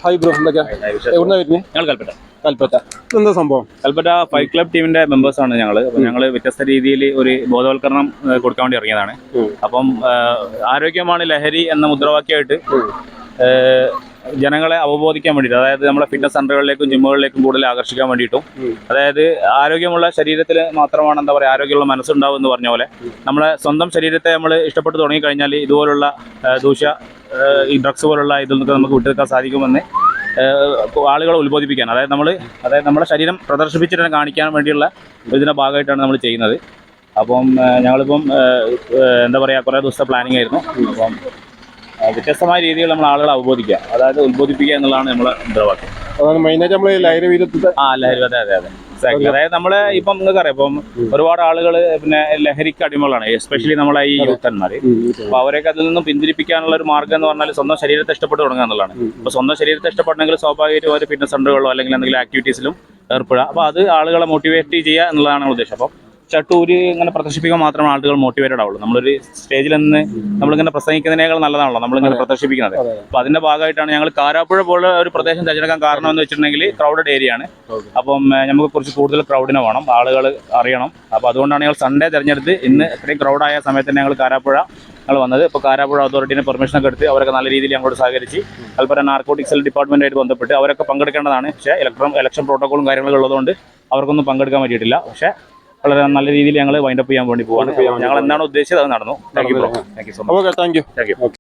Hi bro, എന്തൊക്കെയാ? എവിടുന്നാ വരുന്നത്? ഞങ്ങൾ കൽപ്പറ്റ. കൽപ്പറ്റ. എന്താ സംഭവം? കൽപ്പറ്റ ഫൈറ്റ് ക്ലബ് ടീമിന്റെ മെമ്പേഴ്സാണ് ഞങ്ങൾ. അപ്പം ഞങ്ങൾ വ്യത്യസ്ത രീതിയിൽ ഒരു ബോധവൽക്കരണം കൊടുക്കാൻ വേണ്ടി ഇറങ്ങിയതാണ്. അപ്പം ആരോഗ്യമാണ് ലഹരി എന്ന മുദ്രാവാക്യമായിട്ട് ജനങ്ങളെ അവബോധിക്കാൻ വേണ്ടിയിട്ട്, അതായത് നമ്മളെ ഫിറ്റ്നസ് സെന്ററുകളിലേക്കും ജിമ്മുകളിലേക്കും കൂടുതൽ ആകർഷിക്കാൻ വേണ്ടിയിട്ടും, അതായത് ആരോഗ്യമുള്ള ശരീരത്തിൽ മാത്രമാണ് എന്താ പറയുക ആരോഗ്യമുള്ള മനസ്സുണ്ടാവും എന്ന് പറഞ്ഞ പോലെ നമ്മളെ സ്വന്തം ശരീരത്തെ നമ്മൾ ഇഷ്ടപ്പെട്ട് തുടങ്ങിക്കഴിഞ്ഞാൽ ഇതുപോലുള്ള ദൂഷ്യ ഈ ഡ്രഗ്സ് പോലുള്ള ഇതിൽ നിന്നൊക്കെ നമുക്ക് വിട്ടുനിൽക്കാൻ സാധിക്കുമെന്ന് ആളുകളെ ഉത്ബോധിപ്പിക്കാൻ, അതായത് നമ്മുടെ ശരീരം പ്രദർശിപ്പിച്ചിട്ട് കാണിക്കാൻ വേണ്ടിയുള്ള ഇതിൻ്റെ ഭാഗമായിട്ടാണ് നമ്മൾ ചെയ്യുന്നത്. അപ്പം ഞങ്ങളിപ്പം എന്താ പറയുക കുറേ ദിവസത്തെ പ്ലാനിങ് ആയിരുന്നു. അപ്പം വ്യത്യസ്തമായ രീതിയിൽ നമ്മൾ ആളുകളെ അവബോധിക്കുക, അതായത് ഉത്ബോധിപ്പിക്കുക എന്നുള്ളതാണ് നമ്മളെ മുദ്രാവാക്യം. അതാണ് മെയിനായിട്ട് നമ്മൾ ലഹരി വിരുദ്ധ. ലഹരി, അതെ. അതായത് നമ്മള് ഇപ്പം നിങ്ങൾക്ക് അറിയാം, ഇപ്പം ഒരുപാട് ആളുകൾ പിന്നെ ലഹരിക്ക് അടിമകളാണ്, എസ്പെഷ്യലി നമ്മളെ ഈ യൂത്തന്മാർ. അപ്പൊ അവരെയൊക്കെ അതിൽ നിന്നും പിന്തിരിപ്പിക്കാനുള്ള ഒരു മാർഗ്ഗം എന്ന് പറഞ്ഞാൽ സ്വന്തം ശരീരത്തെ ഇഷ്ടപ്പെട്ട് തുടങ്ങുക എന്നുള്ളതാണ്. അപ്പൊ സ്വന്തം ശരീരത്തെ ഇഷ്ടപ്പെടണമെങ്കിൽ സ്വാഭാവികമായിട്ടും ഒരു ഫിറ്റ്നസ് സെന്ററുകളോ അല്ലെങ്കിൽ എന്തെങ്കിലും ആക്ടിവിറ്റീസിലും ഏർപ്പെടുക. അപ്പൊ അത് ആളുകളെ മോട്ടിവേറ്റ് ചെയ്യുക എന്നുള്ളതാണ് ഉദ്ദേശം. അപ്പം ചട്ടൂര് ഇങ്ങനെ പ്രദർശിപ്പിക്കാൻ മാത്രമാണ് ആളുകൾ മോട്ടിവേറ്റഡ് ആവുള്ളൂ. നമ്മളൊരു സ്റ്റേജിൽ നിന്ന് നമ്മളിങ്ങനെ പ്രസംഗിക്കുന്നതിനേക്കാൾ നല്ലതാണല്ലോ നമ്മളിങ്ങനെ പ്രദർശിപ്പിക്കുന്നത്. അപ്പോൾ അതിന്റെ ഭാഗമായിട്ടാണ് ഞങ്ങൾ കാരാപ്പുഴ പോലെ ഒരു പ്രദേശം തിരഞ്ഞെടുക്കാൻ കാരണം എന്ന് വെച്ചിട്ടുണ്ടെങ്കിൽ ക്രൗഡഡ് ഏരിയ ആണ്. അപ്പം നമുക്ക് കുറച്ച് കൂടുതൽ ക്രൗഡിനെ വേണം, ആളുകൾ അറിയണം. അപ്പോൾ അതുകൊണ്ടാണ് ഞങ്ങൾ സൺഡേ തിരഞ്ഞെടുത്ത് ഇന്ന് ഇത്രയും ക്രൗഡായ സമയത്ത് തന്നെ ഞങ്ങൾ കാരാപ്പുഴ വന്നത്. ഇപ്പോൾ കാരാപ്പുഴ അതോറിറ്റിനെ പെർമിഷനൊക്കെ എടുത്ത് അവരൊക്കെ നല്ല രീതിയിൽ ഞങ്ങളോട് സഹകരിച്ച് അതുപോലെ നാർക്കോട്ടിക് സെൽ ഡിപ്പാർട്ട്മെൻറ്റായിട്ട് ബന്ധപ്പെട്ട് അവരൊക്കെ പങ്കെടുക്കേണ്ടതാണ്. പക്ഷേ ഇലക്ഷൻ പ്രോട്ടോക്കോളും കാര്യങ്ങളൊക്കെ ഉള്ളതുകൊണ്ട് അവർക്കൊന്നും പങ്കെടുക്കാൻ പറ്റിയിട്ടില്ല. പക്ഷേ വളരെ നല്ല രീതിയിൽ ഞങ്ങൾ വൈൻഡപ്പ് ചെയ്യാൻ വേണ്ടി പോവാണ്. ഞങ്ങൾ എന്താണ് ഉദ്ദേശിച്ചത് അത് നടന്നു. Thank you so much. Thank you.